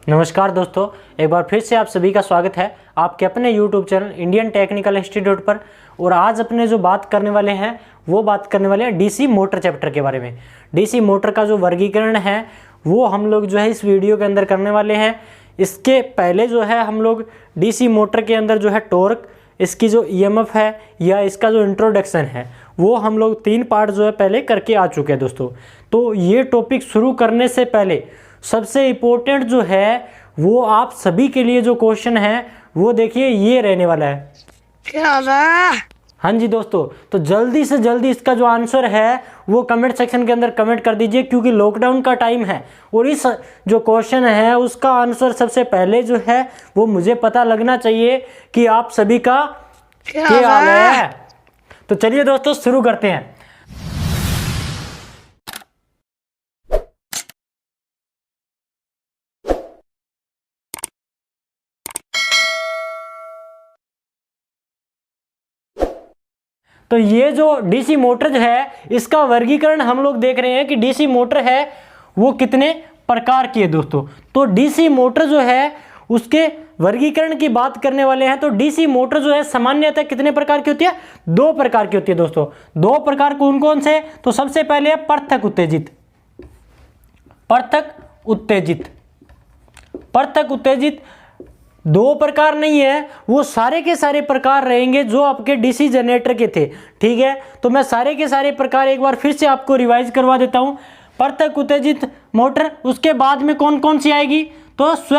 नमस्कार दोस्तों, एक बार फिर से आप सभी का स्वागत है आपके अपने YouTube channel Indian technical institute पर। और आज अपने जो बात करने वाले हैं वो बात करने वाले हैं डीसी मोटर चैप्टर के बारे में। डीसी मोटर का जो वर्गीकरण है वो हम लोग जो है इस वीडियो के अंदर करने वाले हैं। इसके पहले जो है हम लोग डीसी मोटर के अंदर जो है टॉर्क, इसकी जो ईएमएफ है या इसका जो इंट्रोडक्शन है वो हम लोग 3 पार्ट जो है पहले करके आ चुके हैं दोस्तों। तो ये टॉपिक शुरू करने से पहले सबसे इम्पोर्टेंट जो है वो आप सभी के लिए जो क्वेश्चन है वो देखिए ये रहने वाला है। क्या हाँ जी दोस्तों, तो जल्दी से जल्दी इसका जो आंसर है वो कमेंट सेक्शन के अंदर कमेंट कर दीजिए, क्योंकि लॉकडाउन का टाइम है और इस जो क्वेश्चन है उसका आंसर सबसे पहले जो है वो मुझे पता लगना चाहिए कि आप सभी का क्या हाल है। तो चलिए दोस्तों शुरू करते हैं। तो ये जो डीसी मोटर है इसका वर्गीकरण हम लोग देख रहे हैं कि डीसी मोटर है वो कितने प्रकार की है दोस्तों। तो डीसी मोटर जो है उसके वर्गीकरण की बात करने वाले हैं। तो डीसी मोटर जो है सामान्यतः कितने प्रकार की होती है? 2 प्रकार की होती है दोस्तों। 2 प्रकार कौन कौन से? तो सबसे पहले है पृथक उत्तेजित। पृथक उत्तेजित 2 प्रकार नहीं है, वो सारे के सारे प्रकार रहेंगे जो आपके डीसी जनरेटर के थे। ठीक है, तो मैं सारे के सारे प्रकार एक बार फिर से आपको रिवाइज करवा देता हूं। पृथक उत्तेजित मोटर, उसके बाद में कौन कौन सी आएगी? तो स्व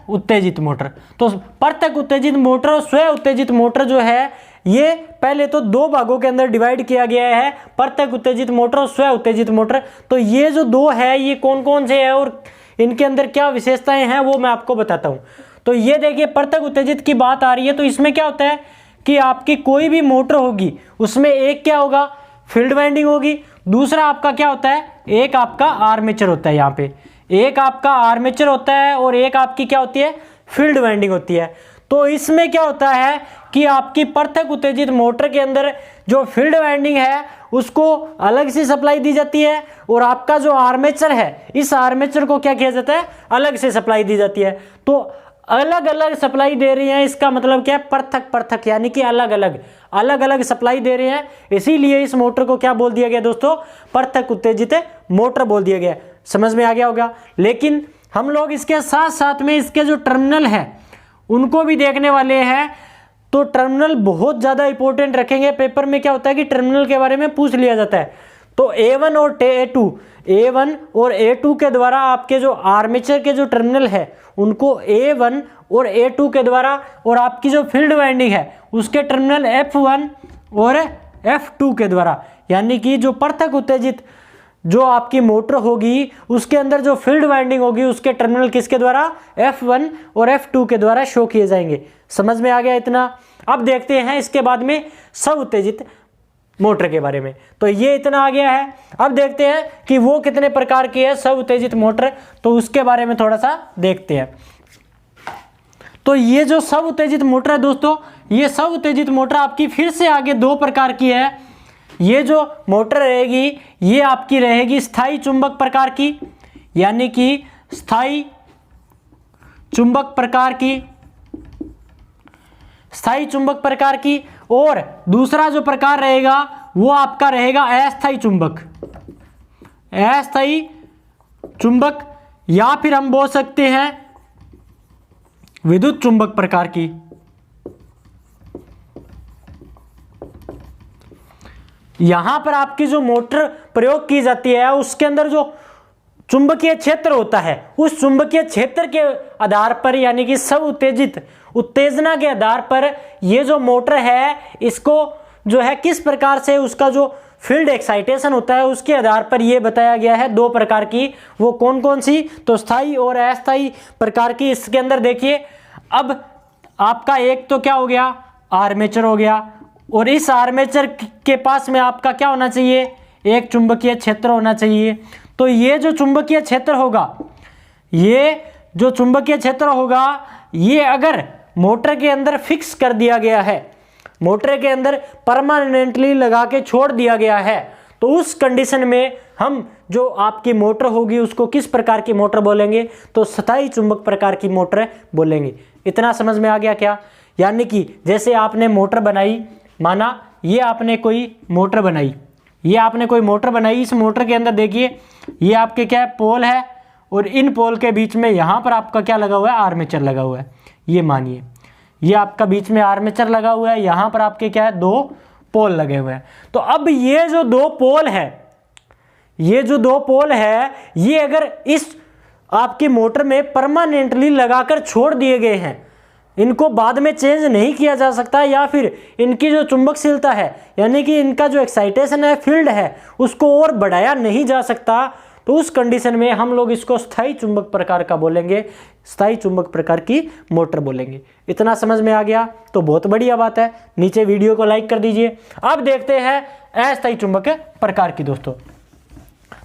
उत्तेजित मोटर। तो पृथक उत्तेजित मोटर और स्व उत्तेजित मोटर जो है ये पहले तो 2 भागों के अंदर डिवाइड किया गया है, पृथक उत्तेजित मोटर और स्व उत्तेजित मोटर। तो ये जो 2 है ये कौन कौन से है और इनके अंदर क्या विशेषताएं हैं वो मैं आपको बताता हूं। तो ये देखिए पृथक उत्तेजित की बात आ रही है, तो इसमें क्या होता है कि आपकी कोई भी मोटर होगी उसमें एक क्या होगा? फील्ड वाइंडिंग होगी। दूसरा आपका क्या होता है? एक आपका आर्मेचर होता है। यहाँ पे एक आपका आर्मेचर होता है और एक आपकी क्या होती है? फील्ड वाइंडिंग होती है। तो इसमें क्या होता है कि आपकी पृथक उत्तेजित मोटर के अंदर जो फील्ड वाइंडिंग है उसको अलग से सप्लाई दी जाती है और आपका जो आर्मेचर है इस आर्मेचर को क्या किया जाता है? अलग से सप्लाई दी जाती है। तो अलग अलग सप्लाई दे रही हैं, इसका मतलब क्या है? पृथक यानी कि अलग अलग सप्लाई दे रहे हैं, इसीलिए इस मोटर को क्या बोल दिया गया दोस्तों? पृथक उत्तेजित मोटर बोल दिया गया। समझ में आ गया होगा। लेकिन हम लोग इसके साथ साथ में इसके जो टर्मिनल है उनको भी देखने वाले हैं। तो टर्मिनल बहुत ज़्यादा इंपॉर्टेंट रखेंगे। पेपर में क्या होता है कि टर्मिनल के बारे में पूछ लिया जाता है। तो A1 और A2 के द्वारा आपके जो आर्मेचर के जो टर्मिनल है उनको A1 और A2 के द्वारा, और आपकी जो फील्ड वाइंडिंग है उसके टर्मिनल F1 और F2 के द्वारा, यानी कि जो पृथक उत्तेजित जो आपकी मोटर होगी उसके अंदर जो फील्ड वाइंडिंग होगी उसके टर्मिनल किसके द्वारा? F1 और F2 के द्वारा शो किए जाएंगे। समझ में आ गया इतना? अब देखते हैं इसके बाद में स्व उत्तेजित मोटर के बारे में। तो ये इतना आ गया है। अब देखते हैं कि वो कितने प्रकार की है स्व उत्तेजित मोटर, तो उसके बारे में थोड़ा सा देखते हैं। तो ये जो स्व उत्तेजित मोटर है दोस्तों, ये स्व उत्तेजित मोटर आपकी फिर से आगे 2 प्रकार की है। ये जो मोटर रहेगी ये आपकी रहेगी स्थायी चुंबक प्रकार की, यानी कि स्थायी चुंबक प्रकार की। और दूसरा जो प्रकार रहेगा वो आपका रहेगा अस्थायी चुंबक, या फिर हम बोल सकते हैं विद्युत चुंबक प्रकार की। यहां पर आपकी जो मोटर प्रयोग की जाती है उसके अंदर जो चुंबकीय क्षेत्र होता है उस चुंबकीय क्षेत्र के आधार पर, यानी कि स्व उत्तेजित उत्तेजना के आधार पर ये जो मोटर है इसको जो है किस प्रकार से उसका जो फील्ड एक्साइटेशन होता है उसके आधार पर ये बताया गया है 2 प्रकार की। वो कौन कौन सी? तो स्थायी और अस्थायी प्रकार की। इसके अंदर देखिए अब आपका एक तो क्या हो गया? आर्मेचर हो गया, और इस आर्मेचर के पास में आपका क्या होना चाहिए? एक चुंबकीय क्षेत्र होना चाहिए। तो ये जो चुंबकीय क्षेत्र होगा ये अगर मोटर के अंदर फिक्स कर दिया गया है, मोटर के अंदर परमानेंटली लगा के छोड़ दिया गया है, तो उस कंडीशन में हम जो आपकी मोटर होगी उसको किस प्रकार की मोटर बोलेंगे, तो स्थायी चुंबक प्रकार की मोटर बोलेंगे। इतना समझ में आ गया क्या? यानी कि जैसे आपने मोटर बनाई, माना ये आपने कोई मोटर बनाई, ये आपने कोई मोटर बनाई, इस मोटर के अंदर देखिए ये आपके क्या है, पोल है, और इन पोल के बीच में यहाँ पर आपका क्या लगा हुआ है, आर्मेचर लगा हुआ है। ये मानिए ये आपका बीच में आर्मेचर लगा हुआ है, यहाँ पर आपके क्या है, दो पोल लगे हुए हैं। तो अब ये जो दो पोल है, ये जो दो पोल है, ये अगर इस आपकी मोटर में परमानेंटली लगाकर छोड़ दिए गए हैं, इनको बाद में चेंज नहीं किया जा सकता, या फिर इनकी जो चुंबकशीलता है यानी कि इनका जो एक्साइटेशन है, फील्ड है, उसको और बढ़ाया नहीं जा सकता, तो उस कंडीशन में हम लोग इसको स्थायी चुंबक प्रकार का बोलेंगे, स्थायी चुंबक प्रकार की मोटर बोलेंगे। इतना समझ में आ गया तो बहुत बढ़िया बात है। नीचे वीडियो को लाइक कर दीजिए। अब देखते हैं अस्थायी चुंबक प्रकार की दोस्तों।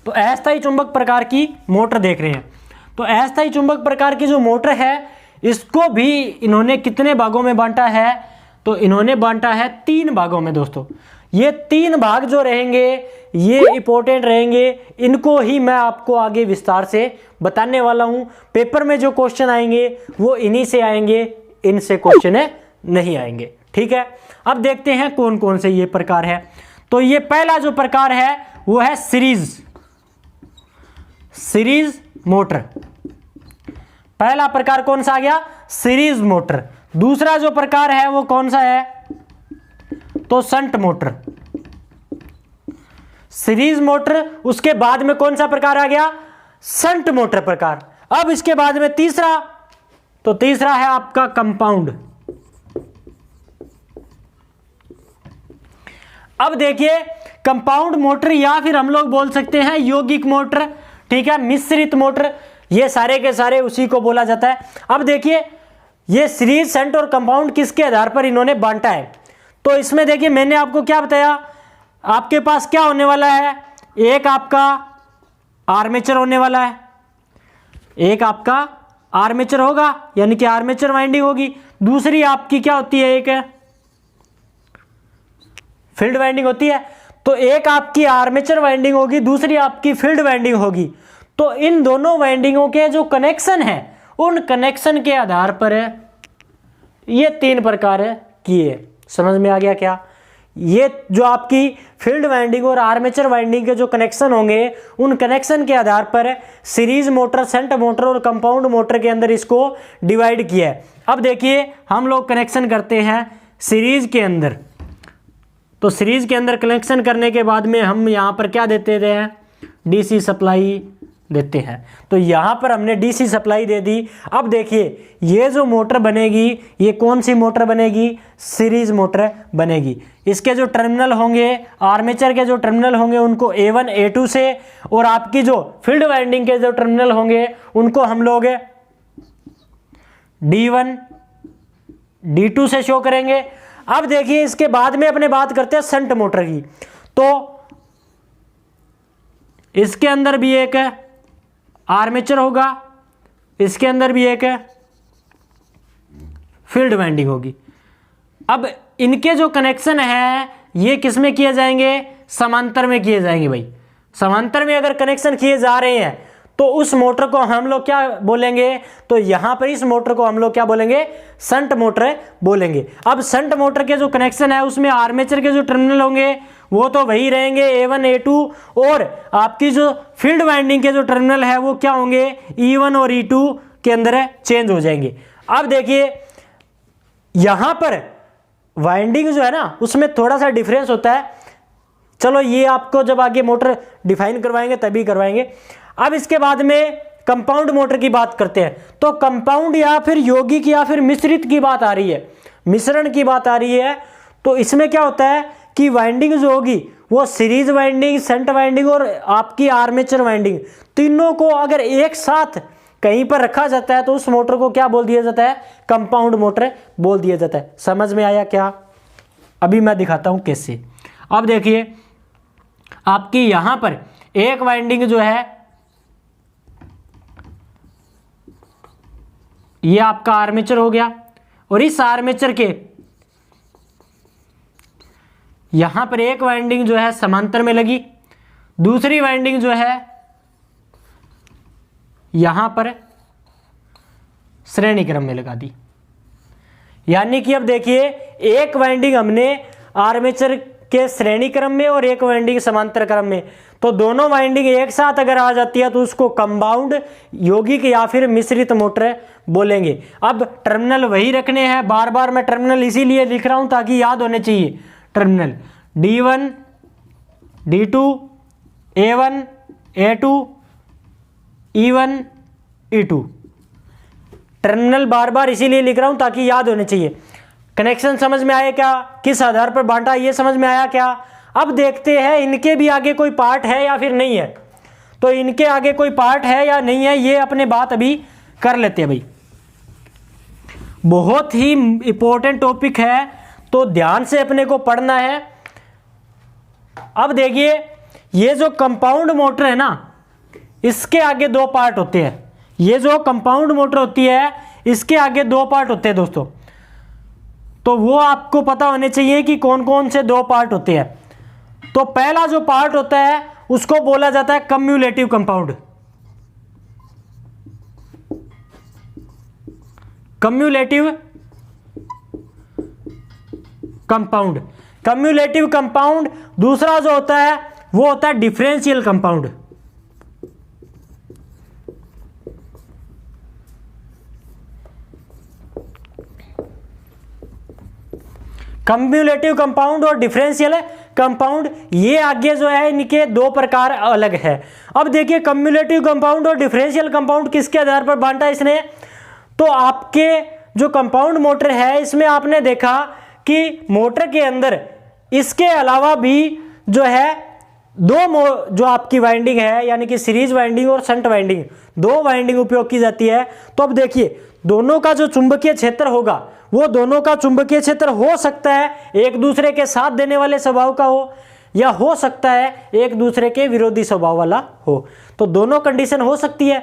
तो अस्थायी चुंबक प्रकार की मोटर देख रहे हैं। तो अस्थायी चुंबक प्रकार की जो मोटर है, इसको भी इन्होंने कितने भागों में बांटा है, तो इन्होंने बांटा है 3 भागों में दोस्तों। ये 3 भाग जो रहेंगे ये इंपॉर्टेंट रहेंगे, इनको ही मैं आपको आगे विस्तार से बताने वाला हूं। पेपर में जो क्वेश्चन आएंगे वो इन्हीं से आएंगे, इनसे क्वेश्चन नहीं आएंगे। ठीक है, अब देखते हैं कौन कौन से ये प्रकार है। तो ये पहला जो प्रकार है वो है सीरीज मोटर। पहला प्रकार कौन सा आ गया, सीरीज मोटर। दूसरा जो प्रकार है वो कौन सा है, तो शंट मोटर, सीरीज मोटर। उसके बाद में कौन सा प्रकार आ गया, शंट मोटर प्रकार। अब इसके बाद में तीसरा, तो तीसरा है आपका कंपाउंड। अब देखिए कंपाउंड मोटर, या फिर हम लोग बोल सकते हैं यौगिक मोटर, ठीक है, मिश्रित मोटर, ये सारे के सारे उसी को बोला जाता है। अब देखिए ये सीरीज, शंट और कंपाउंड किसके आधार पर इन्होंने बांटा है। तो इसमें देखिए मैंने आपको क्या बताया, आपके पास क्या होने वाला है, एक आपका आर्मेचर होने वाला है, एक आपका आर्मेचर होगा यानी कि आर्मेचर वाइंडिंग होगी। दूसरी आपकी क्या होती है, एक फील्ड वाइंडिंग होती है। तो एक आपकी आर्मेचर वाइंडिंग होगी, दूसरी आपकी फील्ड वाइंडिंग होगी। तो इन दोनों वाइंडिंगों के जो कनेक्शन है, उन कनेक्शन के आधार पर ये 3 प्रकार किए। समझ में आ गया क्या? ये जो आपकी फील्ड वाइंडिंग और आर्मेचर वाइंडिंग के जो कनेक्शन होंगे, उन कनेक्शन के आधार पर सीरीज मोटर, शंट मोटर और कंपाउंड मोटर के अंदर इसको डिवाइड किया है। अब देखिए हम लोग कनेक्शन करते हैं सीरीज के अंदर। तो सीरीज के अंदर कनेक्शन करने के बाद में हम यहाँ पर क्या देते हैं, डीसी सप्लाई देते हैं। तो यहाँ पर हमने डीसी सप्लाई दे दी। अब देखिए ये जो मोटर बनेगी, ये कौन सी मोटर बनेगी, सीरीज मोटर बनेगी। इसके जो टर्मिनल होंगे, आर्मेचर के जो टर्मिनल होंगे उनको A1 A2 से, और आपकी जो फील्ड वाइंडिंग के जो टर्मिनल होंगे उनको हम लोग D1 D2 से शो करेंगे। अब देखिए इसके बाद में अपने बात करते हैं शंट मोटर की। तो इसके अंदर भी एक आर्मेचर होगा, इसके अंदर भी एक फील्ड वाइंडिंग होगी। अब इनके जो कनेक्शन है ये किस में किए जाएंगे, समांतर में किए जाएंगे भाई। समांतर में अगर कनेक्शन किए जा रहे हैं तो उस मोटर को हम लोग क्या बोलेंगे, तो यहां पर इस मोटर को हम लोग क्या बोलेंगे, शंट मोटर बोलेंगे। अब शंट मोटर के जो कनेक्शन है उसमें आर्मेचर के जो टर्मिनल होंगे वो तो वही रहेंगे A1 A2, और आपकी जो फील्ड वाइंडिंग के जो टर्मिनल है वो क्या होंगे, E1 और E2 के अंदर चेंज हो जाएंगे। अब देखिए यहां पर वाइंडिंग जो है ना उसमें थोड़ा सा डिफरेंस होता है। चलो ये आपको जब आगे मोटर डिफाइन करवाएंगे तभी करवाएंगे। अब इसके बाद में कंपाउंड मोटर की बात करते हैं। तो कंपाउंड या फिर यौगिक या फिर मिश्रित की बात आ रही है, मिश्रण की बात आ रही है। तो इसमें क्या होता है कि वाइंडिंग जो होगी वो सीरीज वाइंडिंग, शंट वाइंडिंग और आपकी आर्मेचर वाइंडिंग, तीनों को अगर एक साथ कहीं पर रखा जाता है तो उस मोटर को क्या बोल दिया जाता है, कंपाउंड मोटर बोल दिया जाता है। समझ में आया क्या? अभी मैं दिखाता हूं कैसे। अब देखिए आपकी यहां पर एक वाइंडिंग जो है ये आपका आर्मेचर हो गया, और इस आर्मेचर के यहां पर एक वाइंडिंग जो है समांतर में लगी, दूसरी वाइंडिंग जो है यहां पर श्रेणी क्रम में लगा दी। यानी कि अब देखिए, एक वाइंडिंग हमने आर्मेचर के श्रेणी क्रम में और एक वाइंडिंग समांतर क्रम में, तो दोनों वाइंडिंग एक साथ अगर आ जाती है तो उसको कंपाउंड, यौगिक या फिर मिश्रित मोटर बोलेंगे। अब टर्मिनल वही रखने हैं, बार बार मैं टर्मिनल इसीलिए लिख रहा हूं ताकि याद होने चाहिए। Terminal D1, D2, A1, A2, E1, E2, terminal बार बार इसीलिए लिख रहा हूं ताकि याद होने चाहिए। कनेक्शन समझ में आया क्या, किस आधार पर बांटा, ये समझ में आया क्या। अब देखते हैं इनके भी आगे कोई पार्ट है या फिर नहीं है। तो इनके आगे कोई पार्ट है या नहीं है, ये अपने बात अभी कर लेते हैं भाई। बहुत ही इंपॉर्टेंट टॉपिक है, तो ध्यान से अपने को पढ़ना है। अब देखिए, ये जो कंपाउंड मोटर है ना, इसके आगे दो पार्ट होते हैं। ये जो कंपाउंड मोटर होती है, इसके आगे दो पार्ट होते हैं दोस्तों। तो वो आपको पता होने चाहिए कि कौन कौन से दो पार्ट होते हैं। तो पहला जो पार्ट होता है उसको बोला जाता है cumulative compound. Cumulative compound, cumulative compound. दूसरा जो होता है वो होता है डिफरेंशियल कंपाउंड। कम्युलेटिव कंपाउंड और डिफरेंशियल कंपाउंड, ये आगे जो है इनके दो प्रकार अलग है। अब देखिए, कम्युलेटिव कंपाउंड और डिफरेंशियल कंपाउंड किसके आधार पर बांटा इसने, तो आपके जो कंपाउंड मोटर है इसमें आपने देखा कि मोटर के अंदर इसके अलावा भी जो है जो आपकी वाइंडिंग है, यानी कि सीरीज वाइंडिंग और शंट वाइंडिंग, दो वाइंडिंग उपयोग की जाती है। तो अब देखिए, दोनों का जो चुंबकीय क्षेत्र होगा वो दोनों का चुंबकीय क्षेत्र हो सकता है एक दूसरे के साथ देने वाले स्वभाव का हो, या हो सकता है एक दूसरे के विरोधी स्वभाव वाला हो। तो दोनों कंडीशन हो सकती है।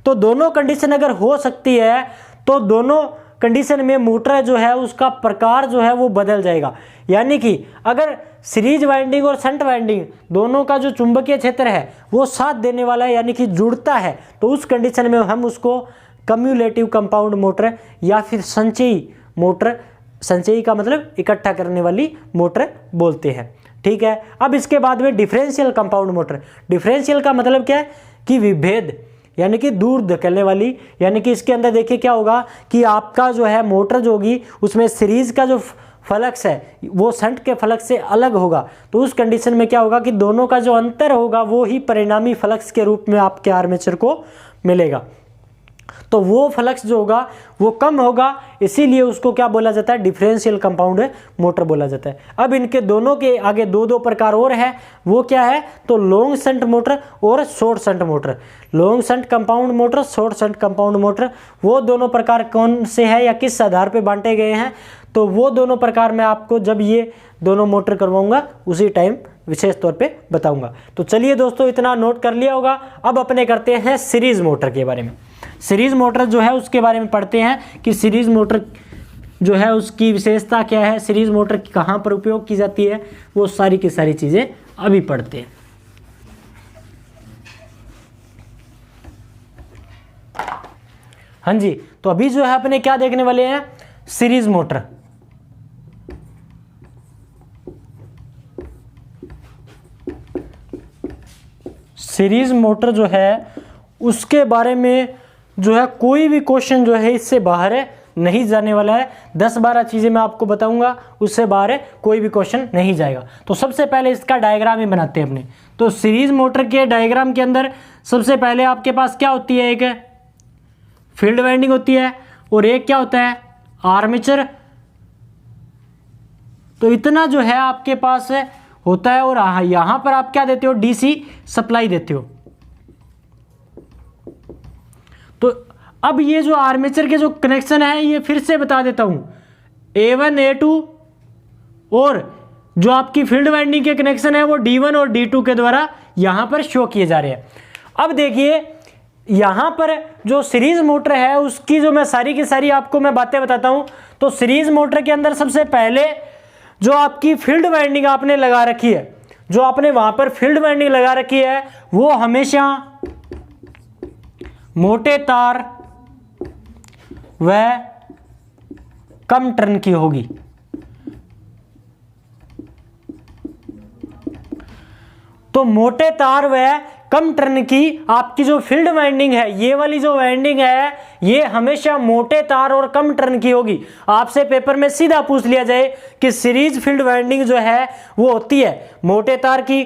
तो दोनों कंडीशन अगर हो सकती है तो दोनों कंडीशन में मोटर जो है उसका प्रकार जो है वो बदल जाएगा। यानी कि अगर सीरीज वाइंडिंग और शंट वाइंडिंग दोनों का जो चुंबकीय क्षेत्र है वो साथ देने वाला है, यानी कि जुड़ता है, तो उस कंडीशन में हम उसको कम्युलेटिव कंपाउंड मोटर या फिर संचयी मोटर, संचयी का मतलब इकट्ठा करने वाली मोटर बोलते हैं। ठीक है। अब इसके बाद में डिफरेंशियल कंपाउंड मोटर। डिफरेंशियल का मतलब क्या है कि विभेद, यानी कि दूर धकेलने वाली। यानी कि इसके अंदर देखिए क्या होगा कि आपका जो है मोटर जो होगी उसमें सीरीज का जो फ्लक्स है वो शंट के फ्लक्स से अलग होगा। तो उस कंडीशन में क्या होगा कि दोनों का जो अंतर होगा वो ही परिणामी फ्लक्स के रूप में आपके आर्मेचर को मिलेगा। तो वो फ्लक्स जो होगा वो कम होगा, इसीलिए उसको क्या बोला जाता है, डिफरेंशियल कंपाउंड मोटर बोला जाता है। अब इनके दोनों के आगे दो प्रकार और है, वो क्या है, तो लॉन्ग शंट मोटर और short shunt motor. Long shunt compound motor, short shunt compound motor, वो दोनों प्रकार कौन से हैं या किस आधार पर बांटे गए हैं, तो वो दोनों प्रकार मैं आपको जब ये दोनों मोटर करवाऊंगा उसी टाइम विशेष तौर पे बताऊंगा। तो चलिए दोस्तों, इतना नोट कर लिया होगा। अब अपने करते हैं सीरीज मोटर के बारे में। सीरीज मोटर जो है उसके बारे में पढ़ते हैं कि सीरीज मोटर जो है उसकी विशेषता क्या है, सीरीज मोटर कहाँ पर उपयोग की जाती है, वो सारी की सारी चीज़ें अभी पढ़ते हैं। हाँ जी, तो अभी जो है अपने क्या देखने वाले हैं, सीरीज मोटर। सीरीज मोटर जो है उसके बारे में जो है कोई भी क्वेश्चन जो है इससे बाहर नहीं जाने वाला है। 10-12 चीज़ें मैं आपको बताऊंगा, उससे बाहर कोई भी क्वेश्चन नहीं जाएगा। तो सबसे पहले इसका डायग्राम ही बनाते हैं अपने। तो सीरीज मोटर के डायग्राम के अंदर सबसे पहले आपके पास क्या होती है, एक फील्ड वाइंडिंग होती है और एक क्या होता है, आर्मेचर। तो इतना जो है आपके पास होता है। और यहां पर आप क्या देते हो, डीसी सप्लाई देते हो। तो अब ये जो आर्मेचर के जो कनेक्शन है ये फिर से बता देता हूं, A1 A2 और जो आपकी फील्ड वाइंडिंग के कनेक्शन है वो D1 और D2 के द्वारा यहां पर शो किए जा रहे हैं। अब देखिए यहां पर जो सीरीज मोटर है उसकी जो मैं सारी की सारी आपको मैं बातें बताता हूं। तो सीरीज मोटर के अंदर सबसे पहले जो आपकी फील्ड वाइंडिंग आपने लगा रखी है, जो आपने वहां पर फील्ड वाइंडिंग लगा रखी है वो हमेशा मोटे तार व कम टर्न की होगी। तो मोटे तार व कम टर्न की आपकी जो फील्ड वाइंडिंग है, ये वाली जो वाइंडिंग है, ये हमेशा मोटे तार और कम टर्न की होगी। आपसे पेपर में सीधा पूछ लिया जाए कि सीरीज फील्ड वाइंडिंग जो है वो होती है मोटे तार की,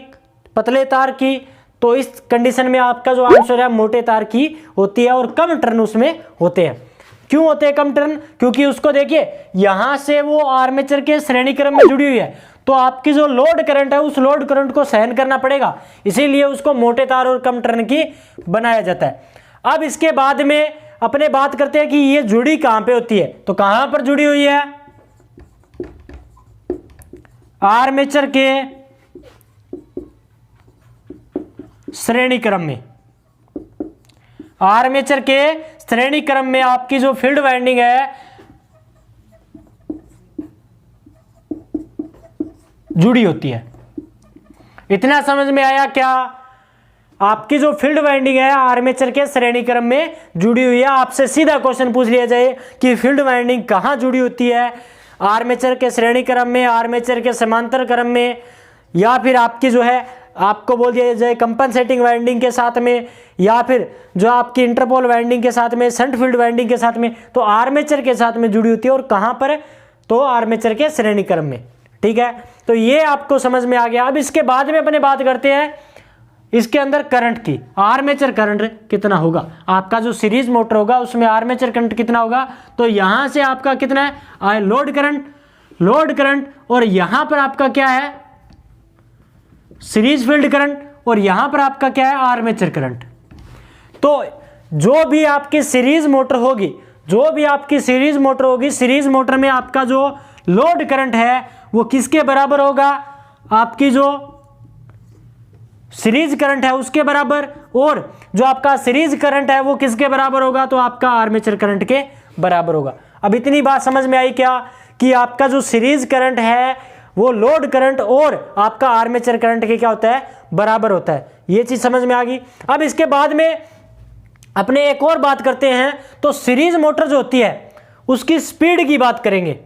पतले तार की, तो इस कंडीशन में आपका जो आंसर है मोटे तार की होती है और कम टर्न उसमें होते हैं। क्यों होते हैं कम टर्न? क्योंकि उसको देखिए यहां से वो आर्मेचर के श्रेणी क्रम में जुड़ी हुई है, तो आपकी जो लोड करंट है उस लोड करंट को सहन करना पड़ेगा, इसीलिए उसको मोटे तार और कम टर्न की बनाया जाता है। अब इसके बाद में अपने बात करते हैं कि ये जुड़ी कहां पे होती है। तो कहां पर जुड़ी हुई है? आर्मेचर के श्रेणी क्रम में। आर्मेचर के श्रेणी क्रम में आपकी जो फील्ड वाइंडिंग है जुड़ी होती है। इतना समझ में आया क्या? आपकी जो फील्ड वाइंडिंग है आर्मेचर के श्रेणी क्रम में जुड़ी हुई है। आपसे सीधा क्वेश्चन पूछ लिया जाए कि फील्ड वाइंडिंग कहां जुड़ी होती है, आर्मेचर के श्रेणी क्रम में, आर्मेचर के समांतर क्रम में, या फिर आपकी जो है आपको बोल दिया जाए कंपनसेटिंग वाइंडिंग के साथ में, या फिर जो आपकी इंटरपोल वाइंडिंग के साथ में, शंट फील्ड वाइंडिंग के साथ में, तो आर्मेचर के साथ में जुड़ी होती है। और कहां पर? तो आर्मेचर के श्रेणी क्रम में। ठीक है, तो ये आपको समझ में आ गया। अब इसके बाद में अपने बात करते हैं इसके अंदर करंट की। आर्मेचर करंट कितना होगा? आपका जो सीरीज मोटर होगा उसमें आर्मेचर करंट कितना होगा? तो यहां से आपका कितना है? लोड करंट, और यहां पर आपका क्या है? सीरीज फील्ड करंट, और यहां पर आपका क्या है? Armature current. तो जो भी आपकी सीरीज मोटर होगी, सीरीज मोटर में आपका जो लोड करंट है वो किसके बराबर होगा? आपकी जो सीरीज करंट है उसके बराबर, और जो आपका सीरीज करंट है वो किसके बराबर होगा? तो आपका आर्मेचर करंट के बराबर होगा। अब इतनी बात समझ में आई क्या कि आपका जो सीरीज करंट है वो लोड करंट और आपका आर्मेचर करंट के क्या होता है? बराबर होता है। ये चीज समझ में आ गई। अब इसके बाद में अपने एक और बात करते हैं। तो सीरीज मोटर जो होती है उसकी स्पीड की बात करेंगे।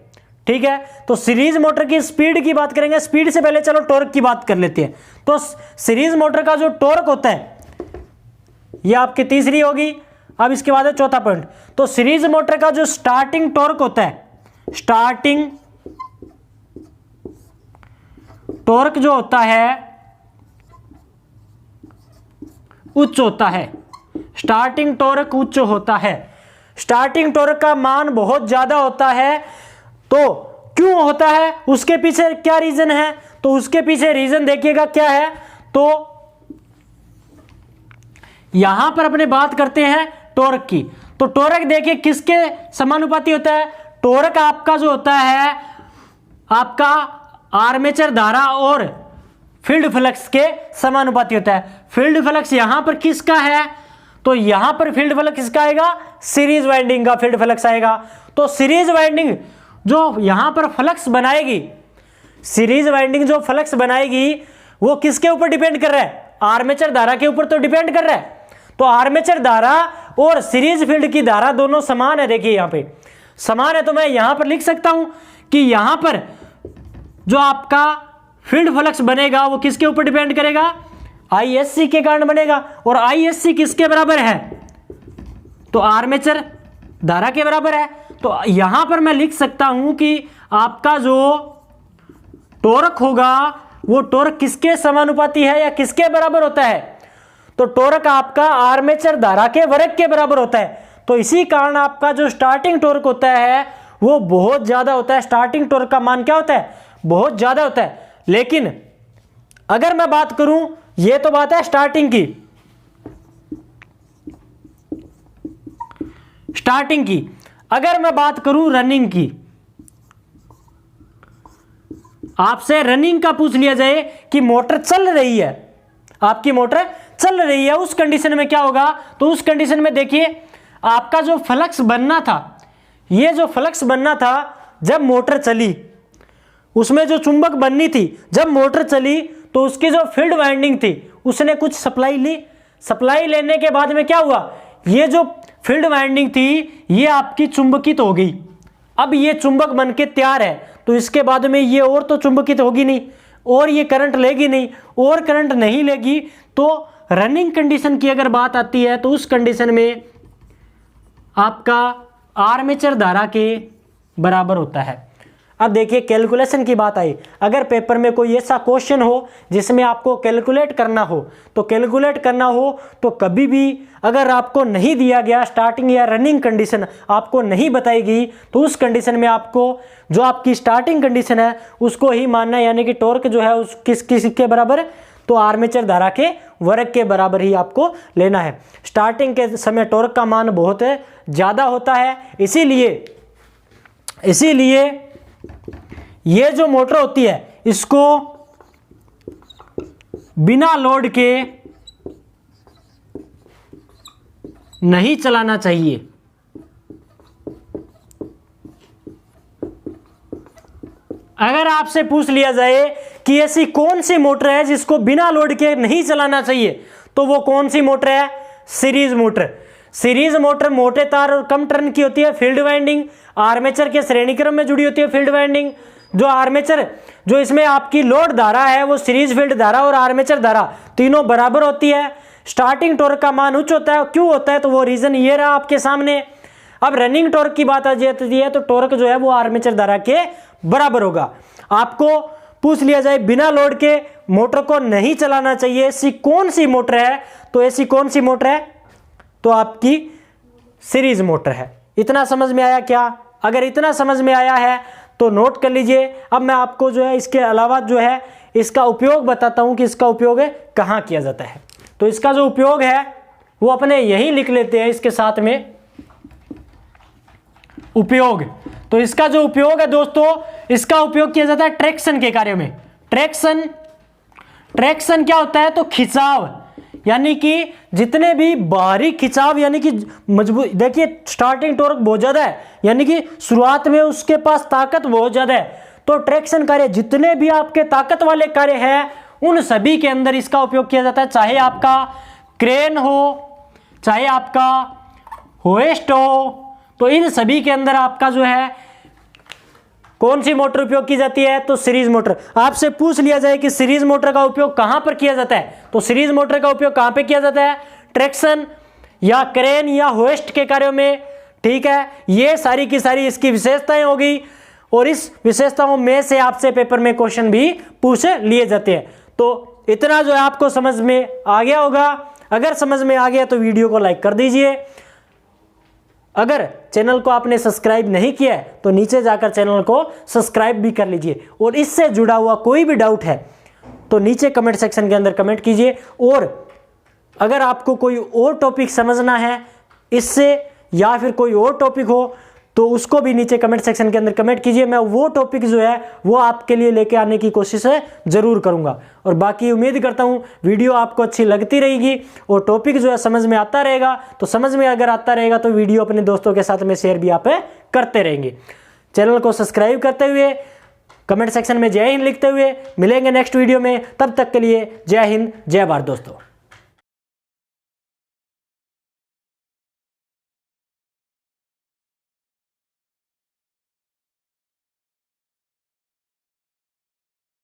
ठीक है, तो सीरीज मोटर की स्पीड की बात करेंगे। स्पीड से पहले चलो टॉर्क की बात कर लेते हैं। तो सीरीज मोटर का जो टॉर्क होता है ये आपकी तीसरी होगी। अब इसके बाद है चौथा पॉइंट। तो सीरीज मोटर का जो स्टार्टिंग टॉर्क होता है, स्टार्टिंग टॉर्क जो होता है उच्च होता है। स्टार्टिंग टॉर्क उच्च होता है। स्टार्टिंग टॉर्क का मान बहुत ज्यादा होता है। तो क्यों होता है? उसके पीछे क्या रीजन है? तो उसके पीछे रीजन देखिएगा क्या है। तो यहां पर अपने बात करते हैं टॉर्क की। तो टॉर्क देखिए किसके समानुपाती होता है? टॉर्क आपका जो होता है आपका आर्मेचर धारा और फील्ड फ्लक्स के समानुपाती होता है। फील्ड फ्लक्स यहां पर किसका है? तो यहां पर फील्ड फ्लक्स किसका आएगा? सीरीज वाइंडिंग का फील्ड फ्लक्स आएगा। तो सीरीज वाइंडिंग जो यहां पर फ्लक्स बनाएगी, सीरीज वाइंडिंग जो फ्लक्स बनाएगी वो किसके ऊपर डिपेंड कर रहा है? आर्मेचर धारा के ऊपर तो डिपेंड कर रहा है। तो आर्मेचर धारा और सीरीज फील्ड की धारा दोनों समान है। देखिए यहां पे समान है, तो मैं यहां पर लिख सकता हूं कि यहां पर जो आपका फील्ड फ्लक्स बनेगा वो किसके ऊपर डिपेंड करेगा? आईएससी के कारण बनेगा। और आईएससी किसके बराबर है? तो आर्मेचर धारा के बराबर है। तो यहां पर मैं लिख सकता हूं कि आपका जो टॉर्क होगा वो टॉर्क किसके समानुपाती है या किसके बराबर होता है? तो टॉर्क आपका आर्मेचर धारा के वर्ग के बराबर होता है। तो इसी कारण आपका जो स्टार्टिंग टॉर्क होता है वो बहुत ज्यादा होता है। स्टार्टिंग टॉर्क का मान क्या होता है? बहुत ज्यादा होता है। लेकिन अगर मैं बात करूं, ये तो बात है स्टार्टिंग की, अगर मैं बात करूं रनिंग की, आपसे रनिंग का पूछ लिया जाए कि मोटर चल रही है, आपकी मोटर चल रही है, उस कंडीशन में क्या होगा? तो उस कंडीशन में देखिए आपका जो फ्लक्स बनना था, ये जो फ्लक्स बनना था जब मोटर चली, उसमें जो चुंबक बननी थी, जब मोटर चली तो उसकी जो फील्ड वाइंडिंग थी उसने कुछ सप्लाई ली। सप्लाई लेने के बाद में क्या हुआ? ये जो फील्ड वाइंडिंग थी ये आपकी चुंबकित हो गई। अब ये चुंबक बन के तैयार है, तो इसके बाद में ये और तो चुंबकित होगी नहीं और ये करंट लेगी नहीं, और करंट नहीं लेगी, तो रनिंग कंडीशन की अगर बात आती है तो उस कंडीशन में आपका आर्मेचर धारा के बराबर होता है। अब देखिए कैलकुलेशन की बात आई, अगर पेपर में कोई ऐसा क्वेश्चन हो जिसमें आपको कैलकुलेट करना हो, तो कैलकुलेट करना हो तो कभी भी अगर आपको नहीं दिया गया स्टार्टिंग या रनिंग कंडीशन आपको नहीं बताई गई, तो उस कंडीशन में आपको जो आपकी स्टार्टिंग कंडीशन है उसको ही मानना है, यानी कि टॉर्क जो है उस किस के बराबर, तो आर्मेचर धारा के वर्ग के बराबर ही आपको लेना है। स्टार्टिंग के समय टॉर्क का मान बहुत ज़्यादा होता है, इसीलिए ये जो मोटर होती है इसको बिना लोड के नहीं चलाना चाहिए। अगर आपसे पूछ लिया जाए कि ऐसी कौन सी मोटर है जिसको बिना लोड के नहीं चलाना चाहिए, तो वो कौन सी मोटर है? Series motor. सीरीज मोटर मोटे तार और कम टर्न की होती है, फील्ड वाइंडिंग आर्मेचर के श्रेणी क्रम में जुड़ी होती है। फील्ड वाइंडिंग जो आर्मेचर जो इसमें आपकी लोड धारा है वो सीरीज फील्ड धारा और आर्मेचर धारा तीनों बराबर होती है। स्टार्टिंग टॉर्क का मान उच्च होता है, क्यों होता है? तो वो रीजन ये रहा आपके सामने। अब रनिंग टॉर्क की बात आ जाती है तो टॉर्क जो है वो आर्मेचर धारा के बराबर होगा। आपको पूछ लिया जाए बिना लोड के मोटर को नहीं चलाना चाहिए, ऐसी कौन सी मोटर है, तो ऐसी कौन सी मोटर है? तो आपकी सीरीज मोटर है। इतना समझ में आया क्या? अगर इतना समझ में आया है तो नोट कर लीजिए। अब मैं आपको जो है इसके अलावा जो है इसका उपयोग बताता हूं कि इसका उपयोग कहाँ किया जाता है। तो इसका जो उपयोग है वो अपने यही लिख लेते हैं इसके साथ में उपयोग। तो इसका जो उपयोग है दोस्तों, इसका उपयोग किया जाता है ट्रैक्शन के कार्य में। ट्रैक्शन क्या होता है? तो खिंचाव, यानी कि जितने भी बाहरी खिंचाव, यानी कि मजबूत। देखिए स्टार्टिंग टॉर्क बहुत ज्यादा है, यानी कि शुरुआत में उसके पास ताकत बहुत ज्यादा है, तो ट्रैक्शन कार्य जितने भी आपके ताकत वाले कार्य हैं उन सभी के अंदर इसका उपयोग किया जाता है। चाहे आपका क्रेन हो, चाहे आपका होइस्ट हो, तो इन सभी के अंदर आपका जो है कौन सी मोटर उपयोग की जाती है? तो सीरीज मोटर। आपसे पूछ लिया जाए कि सीरीज मोटर का उपयोग कहां पर किया जाता है, तो सीरीज मोटर का उपयोग कहां पे किया जाता है? ट्रैक्शन या क्रेन या होइस्ट के कार्यों में। ठीक है, ये सारी की सारी इसकी विशेषताएं होगी, और इस विशेषताओं में से आपसे पेपर में क्वेश्चन भी पूछ लिए जाते हैं। तो इतना जो है आपको समझ में आ गया होगा। अगर समझ में आ गया तो वीडियो को लाइक कर दीजिए। अगर चैनल को आपने सब्सक्राइब नहीं किया है तो नीचे जाकर चैनल को सब्सक्राइब भी कर लीजिए, और इससे जुड़ा हुआ कोई भी डाउट है तो नीचे कमेंट सेक्शन के अंदर कमेंट कीजिए। और अगर आपको कोई और टॉपिक समझना है इससे, या फिर कोई और टॉपिक हो, तो उसको भी नीचे कमेंट सेक्शन के अंदर कमेंट कीजिए। मैं वो टॉपिक जो है वो आपके लिए लेके आने की कोशिश जरूर करूंगा। और बाकी उम्मीद करता हूँ वीडियो आपको अच्छी लगती रहेगी और टॉपिक जो है समझ में आता रहेगा। तो समझ में अगर आता रहेगा तो वीडियो अपने दोस्तों के साथ में शेयर भी आप करते रहेंगे। चैनल को सब्सक्राइब करते हुए, कमेंट सेक्शन में जय हिंद लिखते हुए मिलेंगे नेक्स्ट वीडियो में। तब तक के लिए जय हिंद, जय भारत दोस्तों।